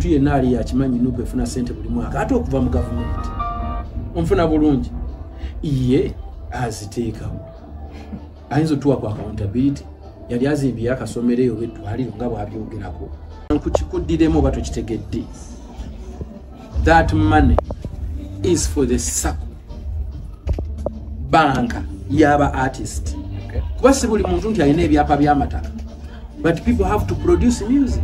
omuntu yenna ali yakimanyi nupe efuna ssente buli mwaka ate okuva mu gavumenti onfuna bulungi ye aziteekawo ayinza otuwa ku accountability yali azimbye akasomero eyo b'eddwaliro nga bw'abyogerako nkukikuddiremu oba tokitegedde that money is for the circle banka yaba artist kuba si buli muntu nti alina ebyapa by'amataka but people have to produce music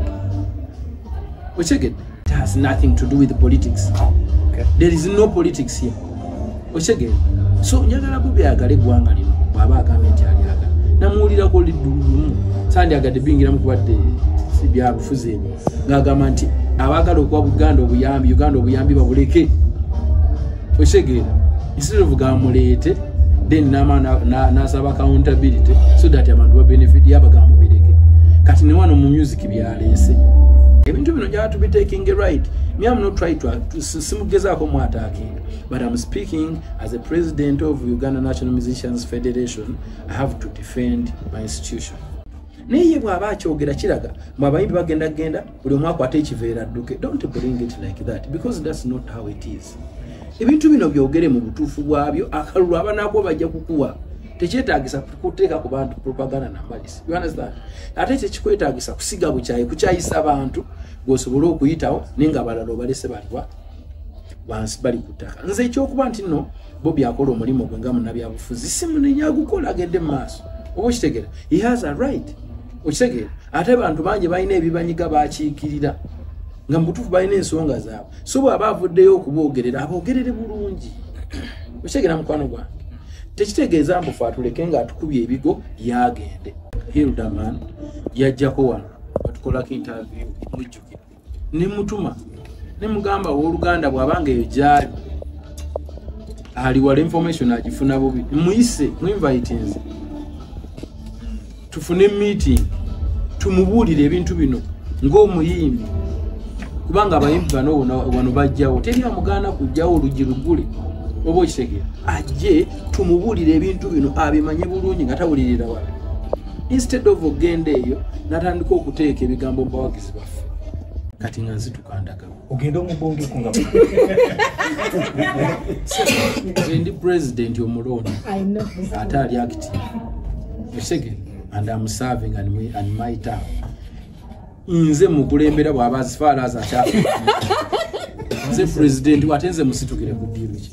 it has nothing to do with politics. There is no politics here. So njagala kubyagala eggwanga lino bw'aba agambye alyaga namuwulirako liddumu sandi agadde bingiramu kubadde si byabufuzi ebyo ng'agamba nti abaagala okuwa Uganda obuyambi babuleke instead of gamuleete then n'asaba accountability so that abantu babenefit yabagamba mubireke kati ne wano mu music byaleese ebintu bino gyaba to be taking it right. Me, I'm not trying to but I'm speaking as a president of Uganda National Musicians Federation. I have to defend my institution. Neye bwaba akyogera kiraga mwabayimbi bagenda buli omwaka ate ekiveera dduke. Don't bring it like that because that's not how it is. Ebintu bino byogere mu butuufu bwabyo akalulu abanako bajja kukuwa tekyetaagisa kuteeka ku bantu propaganda nambalisi. You understand? Ate tekikwetaagisa kusiga bukyayi kukyayisa abantu gosobole okuyitawo nenga balalo balese baliwa wansi bali kutaka nze ekyokuba nti nno Bobi akola omulimu gwe nga munnabyabufuzi simunenya gukola agende mu maaso oba okitegera he has a right okitegera ate abantu bangi balina ebibanyiga bakiikirira nga mubutuufu balina ensonga zaabwe so bw'aba avuddeyo okuboogerera aboogerere bulungi okitegera mukwano gwange tekitegeeza mbu faatuleke nga atukubye ebigo yagende Hildaman yajjako wano batukolako interview mujjukira ne mutuma ne mugamba w'Oluganda bw'abanga eyo gyali ali wala information agifuna Bobi muyise muinvite nze tufune meeting tumubuulire ebintu bino ng'omuyimbi kubanga abayimbi bano wano bajjawo teri amugaana kujjawo oluggi lugule oba okitegera ajje tumubuulire ebintu bino abimanye bulungi nga tawulirira wala instead of ogende eyo natandika okuteeka ebigambo mu bawagizi baffe kati nga nzitukandaga ogenda omubonge kunga ndi president omulonde ate ali active and I'm serving and my term nze mukulembera bw'aba as far as nze president watenze musitukire ku ddiiro ki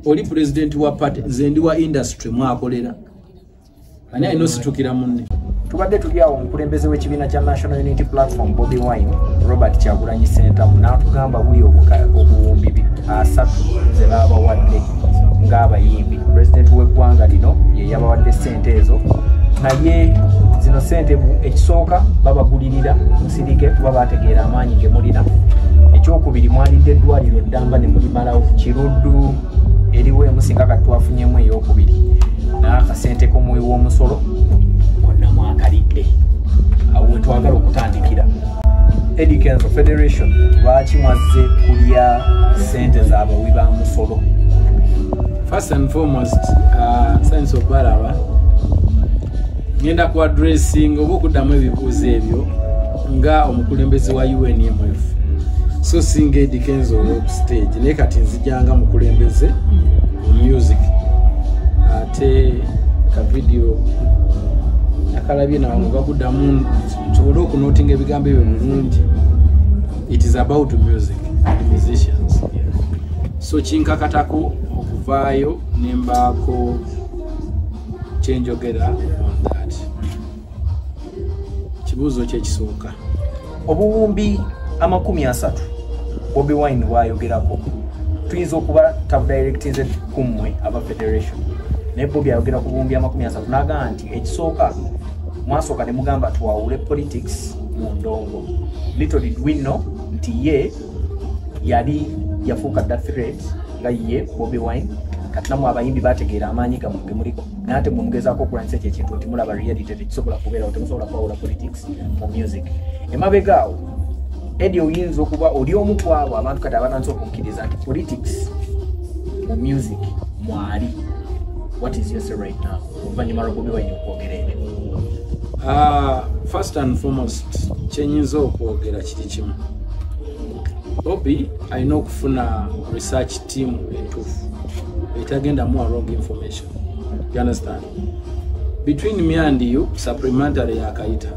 oli president wa party nze ndi wa industry mwakolera ani ayina ositukira munne tubadde tuli awo omukulembeze w'ekibiina kya National Unity Platform Bobi Wine Robert Kyagulanyi Center n'atugamba buli obuwumbi 3 ze baabawadde ng'abayimbi president w'eggwanga lino ye yabawadde ssente ezo naye zino ssente ekisooka babagulirira musirike kuba baategeera amaanyi ge mulina ekyokubiri mwalidde eddwaliro eddamba ne mulimalawo kiruddu eriwo emusinga kati twafunyemu ey'okubiri n'akasente k'omuwi w'omusolo konna mwakalidde awo we twagala okutandikira Eddy Kenzo Federation lwaki mwazze kulya ssente z'abawi ba musolo? First and foremost science of balaba ngenda ku addressing oba okuddamu ebibuuzo ebyo nga omukulembeze wa UNMF so singa Eddy Kenzo stage naye kati nzijanga mukulembeze mu music ate ka video nakalabye nawo nga kuddamu nsobole okunotinga ebigambo ebyo bulungi. It is about music and musicians. So chinkakatako okuvaayo nembaako kyenjogera on that. Kibuuzo kyekisooka obuwumbi 30 Bobi Wine bwayogerako tuyinza okuba tabudirectinze kummwe aba federation naye Bobi ayogera ku buwumbi 30 n'agamba nti ekisooka mwasooka ne mugamba twawule politics mu ndongo. Little did we know nti ye yali yafuuka that threat nga ye Bobi Wine kati namwe abayimbi bategeera amaanyi ge muliko nate mumugezaako okulwanyisa ekyo ekintu nti mulaba reality tekisobola kubeerawo temusobola kwawula politics mu music. Emabegaawo Eddy oyinza okuba oli omu ku abo abantu kati abatanze okukkiriza nti politics mu music mwali. What is your say right now? Oluvannyuma lwa Bobi Wine okwogera ebyo. First and foremost kyenyinza okwogera kiri kimu Bobi alina okufuna research team entuufu etagenda mu wrong information. You understand? Between me and you, supplementary yakayita.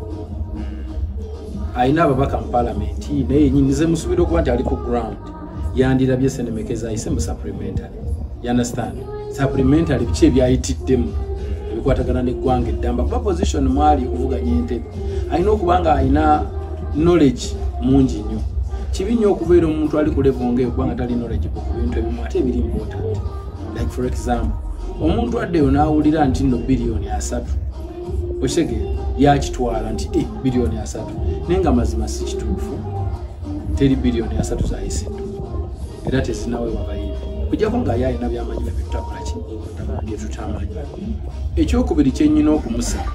Aina ababaka mu parliament naye nyinyize musubira okuba nti ali ku ground yandirabye senemekeza ayise mu supplementary. You understand? Supplementary bichi ebyayitiddemu ebikwatagana n'eggwanga eddamba kuba position mwali okuvuganya entebe alina okubanga alina knowledge mungi nnyo. Kibi nnyo okubeera omuntu ali ku level ng'eyo kubanga tali knowledge ku bintu ebimu ate ebiri important. Like for example, omuntu addeyo n'awulira nti nno biliyoni 3 oshege yakitwala nti biliyoni 3 naye nga mazima si kituufu, teri biliyoni 3 zayisiddwa era tezinawe wabayire kujjako nga yalina by'amanyi byebitutakola ki byetutamanyi. Ekyokubiri kyennyina okumusaba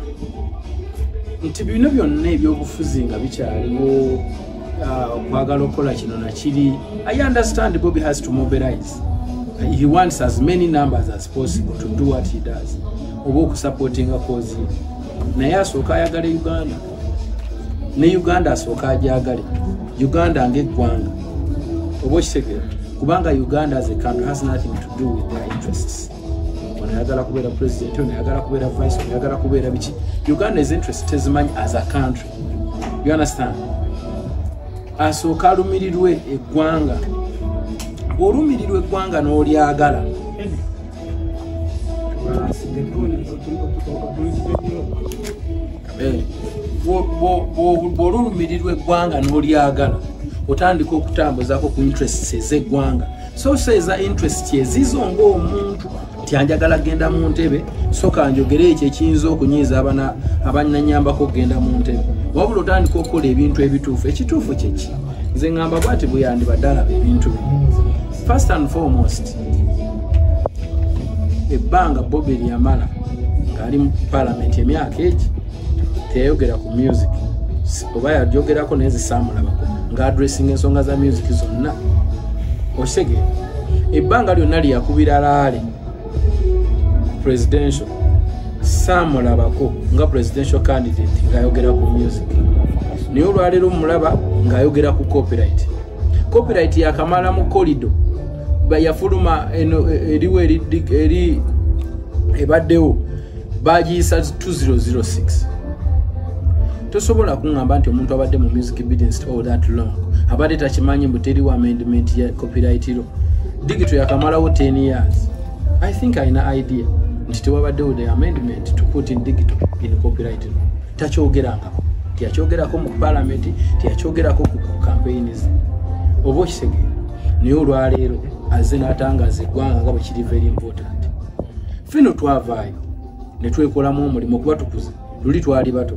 nti bino byonna ebyobufuzi nga bikyaliwo kwagala okukola kino nakiri. I understand Bobi has to mobilize. He wants as many numbers as possible to do what he does. Oba supporting a cause. Naye asooka ayagala Uganda. Ne Uganda asooka ajagale. Uganda ng'eggwanga. Oba kitegera. Kubanga Uganda as a country has nothing to do with their interests. When ayagala kubeera president, when ayagala kubeera vice, when ayagala kubeera biki. Uganda's interest tezimanyi as a country. You understand? Asooka alumirirwe eggwanga. Olumirirwe eggwanga n'olyagala bw'olulumirirwe eggwanga n'olyagala otandika okutambuzaako ku interests ez'eggwanga. So seeza interest ezizo ng'omuntu tyanjagala genda mu ntebe so kanjogere ekyo ekiyinza okunyiiza abanyanyambako okgenda mu ntebe wabula otandika okukola ebintu ebituufu. Ekituufu kyeki nze ngamba bwati bweyandibadde alaba ebintu bino. First and foremost, ebbanga Bobi lyamala ng'ali mu parliament emyaka egi teyayogera ku music oba yajogerako naye zisaamulabako ng'addressing ensonga za music zonna. Osege ebbanga lyonna lyakubira laale presidential saamulabako nga presidential candidate ng'ayogera ku music naye olwaleero mulaba ng'ayogera ku copyright. Copyright yakamala mu corridor bayafuluma eriwe eri ebaddewo bagiyisa 2006. Tosobola kungamba nti omuntu abadde mu music business all that long abadde takimanyi mbu teriwo amendment ya copyright law. Digital yakamalawo 10 years. I think aina idea nti tewabaddewo the amendment to put in digital in copyright law. Takyogerangako tiyakyogerako mu parliament tiyakyogerako ku campaigns. Oba okisegera naye olwaleero azze n'atangaza eggwanga nga bwe kiri very important. Fino twavaayo ne twekolamu omulimu okuba tukuze luli twali bato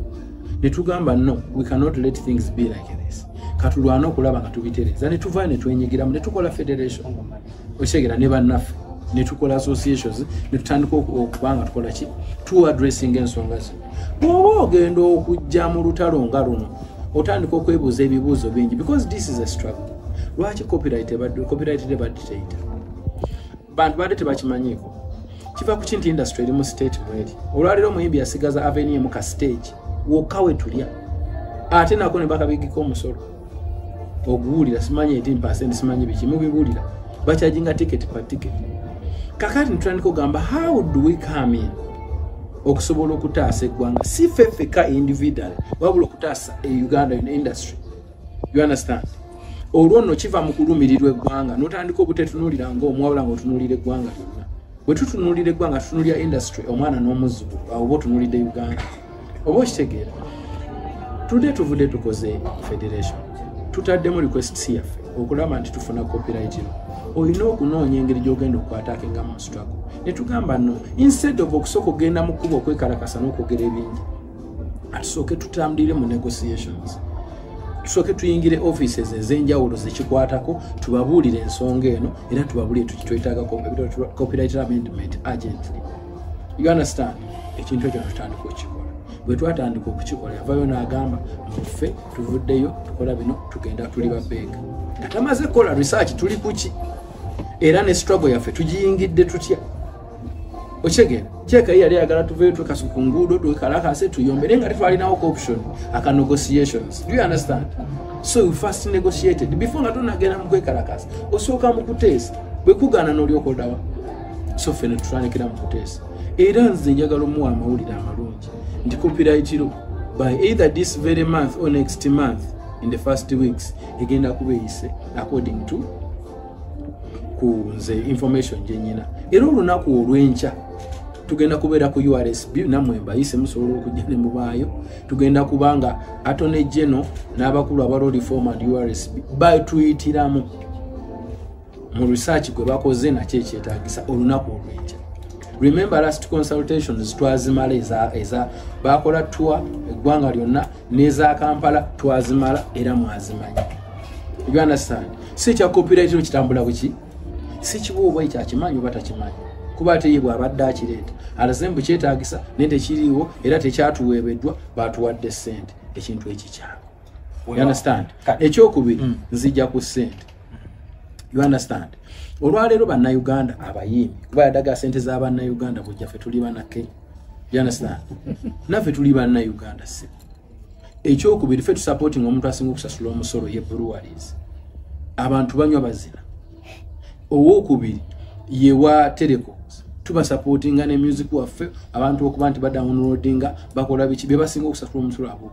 ne tugamba no, we cannot let things be like this. Katulwana okulaba nga tubitereza ne tuvaayo ne twenyigiramu ne tukola federation okisegera ne bannaffe ne tukola associations ne tutandika okubanga tukola ki to addressing ensonga zino. Bw'oba ogenda okujja mu lutalo nga luno otandika okwebuuza ebibuuzo bingi because this is a struggle. Lwaki copyright tebadde teyita bantu badde tebakimanyiiko kiva ku kinti industry eri mu state mweri olwaleero omuyimbi yasigaza avenue mu ka stage wokka we tulya ate nako ne bakabigiko omusolo oguwulira simanyi 18% simanyi biki mubiwulira bakyajinga ticket per ticket. Kakati ntutandika okugamba how do we come in okusobola okutaasa eggwanga si ffeffeka individual wabula okutaasa Uganda industry. You understand? Olwo nno kiva mu kulumirirwa eggwanga n'otandika obutetunuulira ng'omuwabula ng'otunuulira eggwanga lyonna. Bwe tutunuulira eggwanga tutunuulira industry omwana n'omuzzukulu awo oba otunuulidde Uganda. Oba okitegeera tuvudde tukoze federation tutaddemu requests yaffe okulaba nti tufuna copyright law. Olina okunoonya engeri gy'ogenda okukwatakenga mu struggle. Ne tugamba no instead of okusooka okugenda mu kkubo okwekalakasa n'okwogera ebingi atusooke tutambulire mu negotiations. Tusooke tuyingire offices ez'enjawulo zekikwatako tubabuulire ensonga eno era tubabuulire tukitwetaaga copyright amendment urgently. You understand? Ekintu ekyo tutandika okukikola. Bwe twatandika okukikola yavaayo n'agamba muffe tuvuddeyo tukola bino tugenda tuli babeega. Nga tamaze kukola research tuli kuki era ne struggle yaffe tugiyingidde tutya. Ochegera cheka yali agala tuve tukasuku ngudo tukalakase tuyombere nga twalinawo option aka negotiations. Do you understand? So we first negotiated before nga tunagenda mu kwekalakasa osooka mu kuteesa bwe kugana n'olyokodawa so fene tutandikira mu kuteesa era nze njagala omuwa amawulire amalungi nti copyright law by either this very month or next month in the first weeks egenda kuba eyise according to kunze information gyenyina era olunaku olw'enkya tugenda kubeera ku URSB namwe mbayise musobola okujja ne mubaayo tugenda kubanga Attorney General n'abakulu aba reform and URSB batuyitiramu mu research gwe bakoze nakyo ekyetaagisa olunaku olw'enkya. Remember last consultations twazimala eza bakola tour eggwanga lyonna n'eza Kampala twazimala era mwazimanyi. You understand? Si kya copyright lo kitambula buki si kibuubwa ekyakimanyi oba takimanyi kuba ate ye bw'abadde akireeta alasembu kyetaagisa nente kiriwo era tekyatuweebeddwa batuwadde ssente ekintu ekikyalo. You understand? Ekyokubiri nzija ku ssente. You understand? Olwaleero bannayuganda abayimbi kuba yadaga ssente z'abannayuganda bujjaffe tuli bannakenya. You understand? Naffe tuli bannayuganda si ekyokubiri ffe tusupporting omuntu asinga okusasula omusolo ye breweries abantu banywa bazina. Owokubiri yewa telecoms tuba supporting ne music waffe abantu okuba nti badownloadinga bakola biki be basinga okusasula omusolo abo.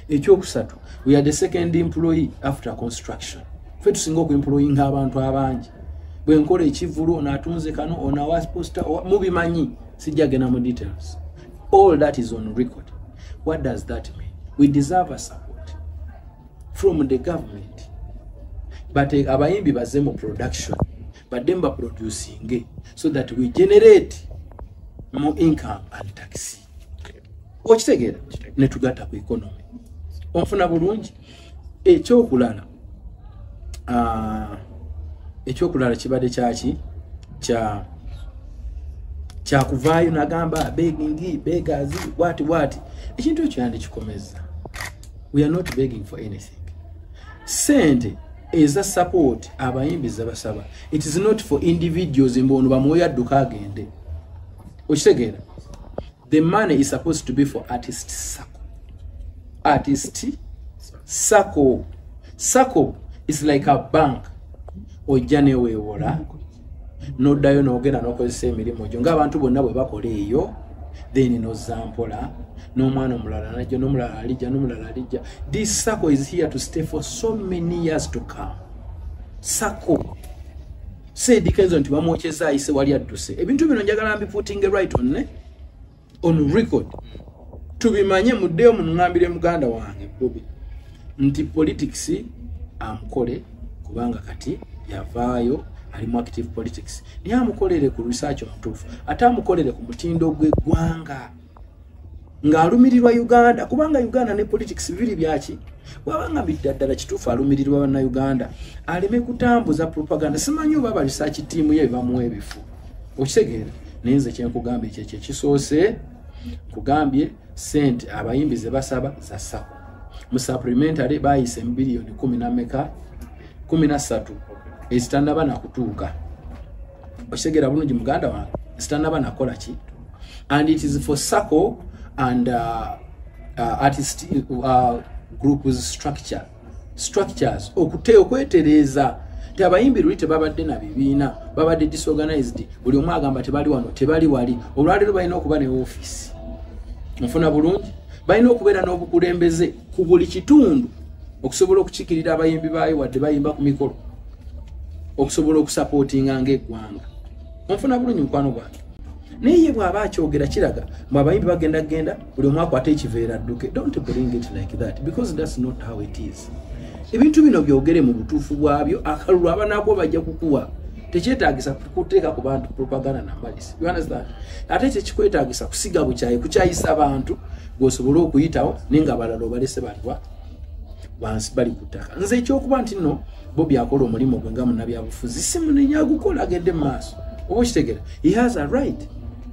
Ekyokusatu we are the second employee after construction. Ffe tusinga okuemployinga abantu abangi bwe nkola ekivulu onaatunze kano onawa poster mubimanyi sijja gena mu details. All that is on record. What does that mean? We deserve a support from the government. But abayimbi bazemo production but them producing so that we generate more income and tax. Okitegera ne tugata ku economy. Onfuna bulungi ekyokulala kibadde kyaki kya kuvaayo nagamba begging beggars what ekintu ekyo yandi kikomeza. We are not begging for anything. Sente is a support abayimbi zabasaba. It is not for individuals mbono bamoya adduka agende. Okitegera? The money is supposed to be for artist circle. Artist circle. Circle is like a bank. Ojjane weewola noddayo n'ogenda n'okozesa emirimu gyo ng'abantu bonna bwe bakola eyo then nozampola n'omwana omulala najja n'omulala alijja n'omulala alijja. This circle is here to stay for so many years to come. Circle Eddy Kenzo nti bamwokyeza ayise wali adduse ebintu bino njagala mbiputinge right on record tubimanye muddeyo munungambire muganda wange Bobi nti politics amukole kubanga kati yavaayo alimu active politics niye amukolere ku research omutuufu ate amukolere ku mutindo gw'eggwanga ng'alumirirwa Uganda kubanga Uganda ne politics bibiri byaki wabanga biddala kituufu alumirirwa bannayuganda aleme kutambuza propaganda. Simanyi oba ba research team ye bamuwa ebifu. Okitegeera naye nze kyenkugambye ekyo kisoose kugambye sente abayimbi ze basaba za sako mu supplementary bayise bilioni 13 ezitannaba nakutuuka. Okitegeera bulungi muganda wange zitannaba nakola ki and it is for sako and artist groups structures okwetereza ti abayimbi luli tebabadde na bibiina babadde disorganized buli omu agamba tebali wano tebali wali olwaleero balina okuba ne office nfuna bulungi balina okubeera n'obukulembeze ku buli kitundu okusobola okukikirira abayimbi baayo wadde bayimba ku mikolo okusobola okusupportinga ng'eggwanga. Onfuna bulungi mukwano gwange naye bw'aba akyogera kiraga abayimbi bagenda buli omu akwata ekiveera adduke. Don't bring it like that because that's not how it is. Ebintu bino byogere mu butuufu bwabyo akalulu abanako bajja kukuwa tekyetaagisa kuteeka ku bantu propaganda na mbalisi. You understand? Ate tekikwetaagisa kusiga bukyayi kukyayisa abantu gwosobole okuyitawo nenga abalala obalese balwa wansi bali ku ttaka. Nze ekyokuba nti nno Bobi akola omulimu gwe nga munnabyabufuzi simunenya agukola agende mu maaso. Oba okitegera he has a right.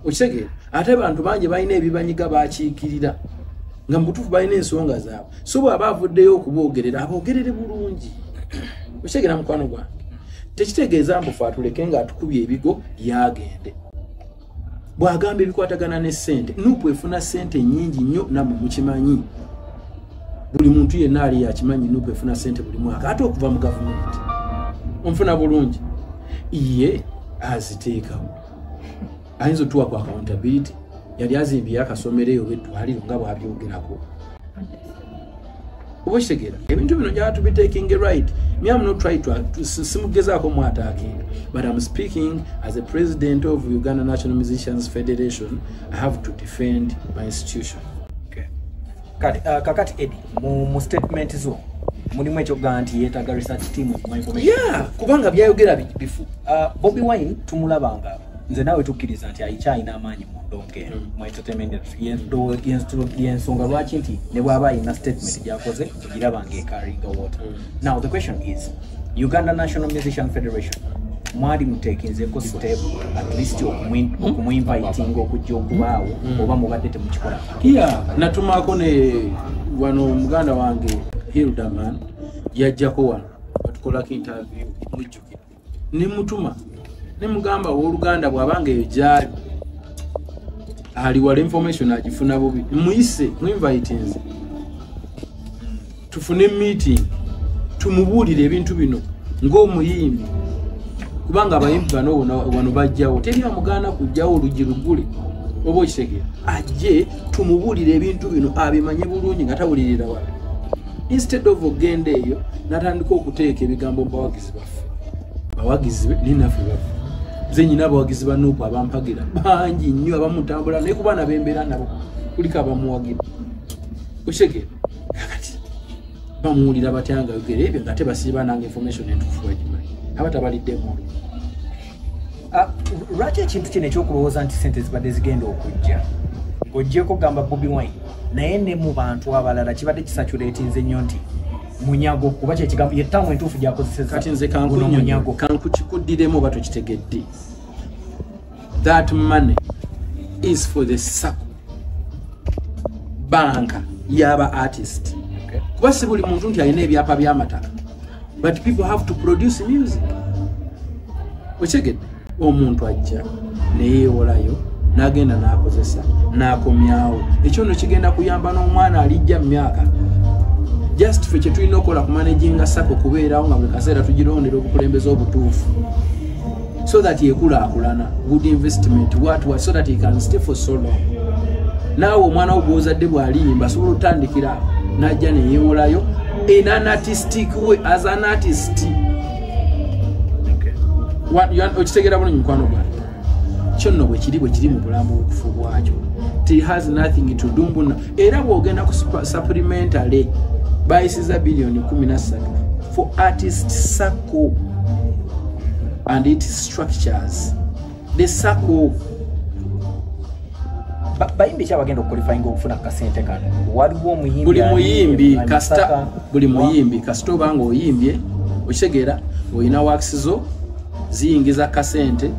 Okitegeera ate abantu bangi balina ebibanyiga bakiikirira nga mubutuufu balina ensonga zaabwe so bw'aba avuddeyo okuboogerera aboogerere bulungi. Okitegeera mukwano gwange tekitegeeza mbufe atuleke nga atukubye ebigo yagende. bwagamba ebikwatagana ne ssente nupu efuna ssente nyingi nnyo namwe mukimanyi buli muntu yenna ali yakimanyi nupu efuna ssente buli mwaka ate okuva mu gavumenti onfuna bulungi ye aziteekawo ayinza otuwa ku accountability yali azimbye akasomereyo b'eddwaliro nga bw'abyogerako oba kitegera ebintu bino gyaba to be taking a right. Me, I'm not trying to simugezaako mu attacking, but I'm speaking as a president of Uganda National Musicians Federation. I have to defend my institution. Okay. Kakati Eddy, mu statement zo mulimu ekyogaa nti yeetaaga research team of information. Yeah, kubanga byayogera bifu. Bobi Wine tumulabanga nze naawe tukkiriza nti ayikyalina amaanyi mu ndonke mu entertainment yensonga lwaki nti ne bw'aba alina statement gy'akoze ogirabanga ekaringa water. Now the question is, Uganda National Musician Federation mwali muteekinzeeko step at least okumuinvitinga okujja okubaawo oba mubadde temukikola? Yeah, natumaako ne wano muganda wange Hildaman yajjako wano batukolako interview mujjukira ne mutuma ne mugamba w'Oluganda bw'abanga eyo gyali ali wala information agifuna bubi muyise muinvitinze tufune meeting tumubuulire ebintu bino ng'omuyimbi kubanga abayimbi bano wano bajjawo teri amugaana kujjawo olugi lugule oba okitegera ajje tumubuulire ebintu bino abimanye bulungi nga tawulirira wala instead of ogenda eyo natandika okuteeka ebigambo mu bawagizi baffe bawagizi be ninaffe baffe nze nyina abawagizi banuupu abampagira bangi nnyo abamutambula naye kubaana bembeera nabo kuliko abamuwagira okitegera kakati bamuwulira batya nga yogera ebyo nga tebasiiba nanga information entuufu wagimanyi aba tabaliddemu lwaki ekintu kino ekyokulowooza nti sente zibadde zigenda okujja ng'oggyeko kugamba Bobi Wine naye ne mu bantu abalala kibadde kisatulatinze nnyo nti munyago kuba kyekigambo yettamu entuufu gyakozeseza kati nze kankunyago kankukikuddiremu oba tokitegedde that money is for the circle banka y'aba artist. Kuba si buli muntu nti alina ebyapa by'amataka, but people have to produce music. Okitegedde omuntu ajja neyeewolayo n'agenda n'akozesa n'akomyawo ekyo nno kigenda kuyamba n'omwana alijja mu myaka just ffe kye tulina okukola ku managinga sako kubeerawo nga buli kaseera tugirondera obukulembeze obutuufu so that yekulaakulana good investment what so that he can stay for so long. Naawe omwana wo gw'ozadde bw'aliyimba asobola otandikira n'ajja neyeewolayo in an artistic way as an artist. Okitegera bulungi mukwano gwange kyo nno bwe kiri mu bulamu obufu bwakyo it has nothing to do mbuna era bw'ogenda ku supplementary bayisiza billioni 13 for artist circle and its structures the circle. Bayimbi kyabagenda okuqualifying okufuna kasente kano waliwo omuyimbi buli muyimbi kasita obanga oyimbye okitegeera olina works zo ziyingiza kasente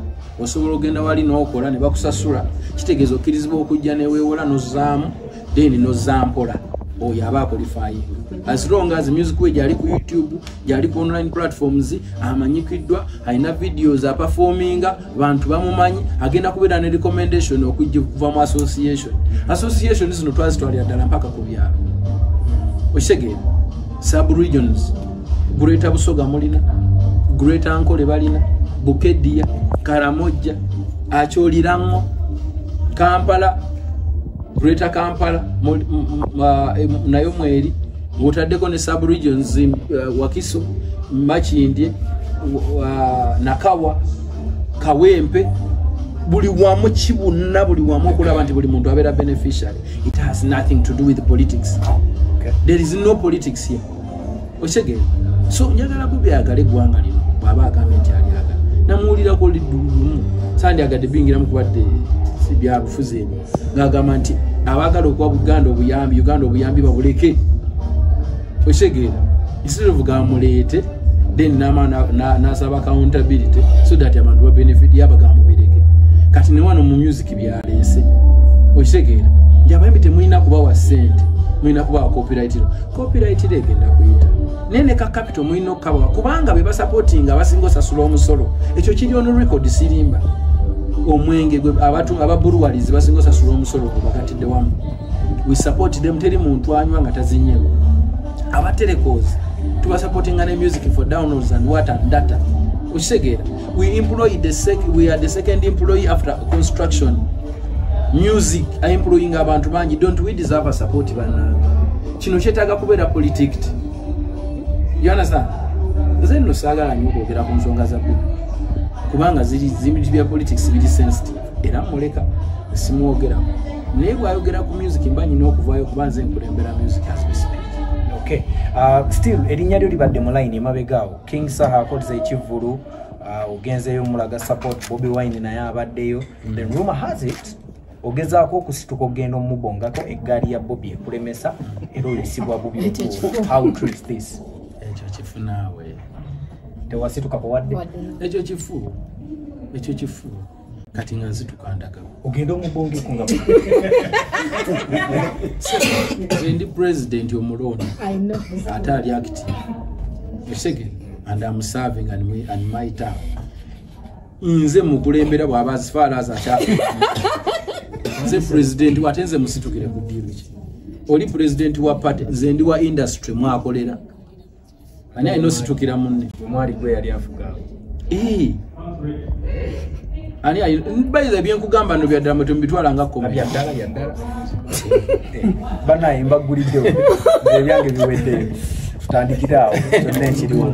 osobola ogenda wali n'okola ne bakusasula kitegeeza okkirizibwa okujja neweewola nozaamu then nozampola oyo aba qualifying as long as music we gyali ku YouTube gyali ku online platforms amanyikiddwa alina videos aperforminga bantu bamumanyi agenda kubeera ne recommendation okujja kuva mu association zino twazitwalira ddala mpaka ku byalo okitegeera sub regions Greater Busoga mulina Greater Ankole balina Bukedia Karamoja Akyolirango Kampala Greater Kampala nayo mweri ng'otaddeko ne sub regions Wakiso Makindye Nakawa Kawempe buli wamu kibuna buli wamu okulaba nti buli muntu abeera beneficiary. It has nothing to do with politics. Okay. There is no politics here. Okitegeera so njagala kubyagala eggwanga lino bw'aba agambye nti alyagala namuwulirako liddulumu sandyagadde bingiramu kubadde si byabufuzi ebyo ng'agamba nti abaagala okuwa Uganda obuyambi babuleke okitegeera instead of gamuleete then n'asaba accountability so that abantu babenefit yabagamba mubireke kati ne wano mu music byaleese okitegeera nti abayimbi temulina kubawa ssente mulina kubawa copyright egenda kuyita nene ka capital mulina okukabawa kubanga be basupportinga abasinga osasula omusolo ekyo kiri ono record sirimba omwenge gwe abantu ababuruwalizi basinga osasula omusolo bakatidde wamu. We support them, teri muntu anywa nga tazinyewo. Aba telecos tuba supporting ne music for downloads and water and data. Ushegera, we are the second employee after construction. Music are employing abantu bangi. Don't we deserve a support bana? Kino kyetaaga kubeera politics. You understand? Nze nno saagala nnyo okwogera ku nsonga za Bobi kubanga zibintu bya politics biri sensitive era muleka simwogeramu naye bwayogera ku music mba nyina okuvaayo kuba nze nkulembera music as we speak. Okay. Still erinnya lyo libadde mu line emabegaawo King Saha akozesa ekivvulu ogenzeeyo mulaga support Bobi Wine naye abaddeyo. Then rumor has it ogezaako okusituka ogenda omubongako eggaali ya Bobi ekulemesa era olisibwa Bobi. How true is this? Ekyo kifu naawe tewasituka kuwadde ekyo kifu kati nga nzituka ndaga ogenda omubongeko nga ndi president omulonde ate ali active and I'm serving and my term nze mukulembera bw'aba as far as nze president watenze musitukire ku deal ki oli president wa party nze ndi wa industry mwakolera ani ayina ositukira munne mwali gwe yali afuga ani bayira byenkugamba no bya ddala bitwala nga kombi bya ddala banaye mbaguliddewo ebyange biweddeyo tutandikira awo kyonna ekiriwo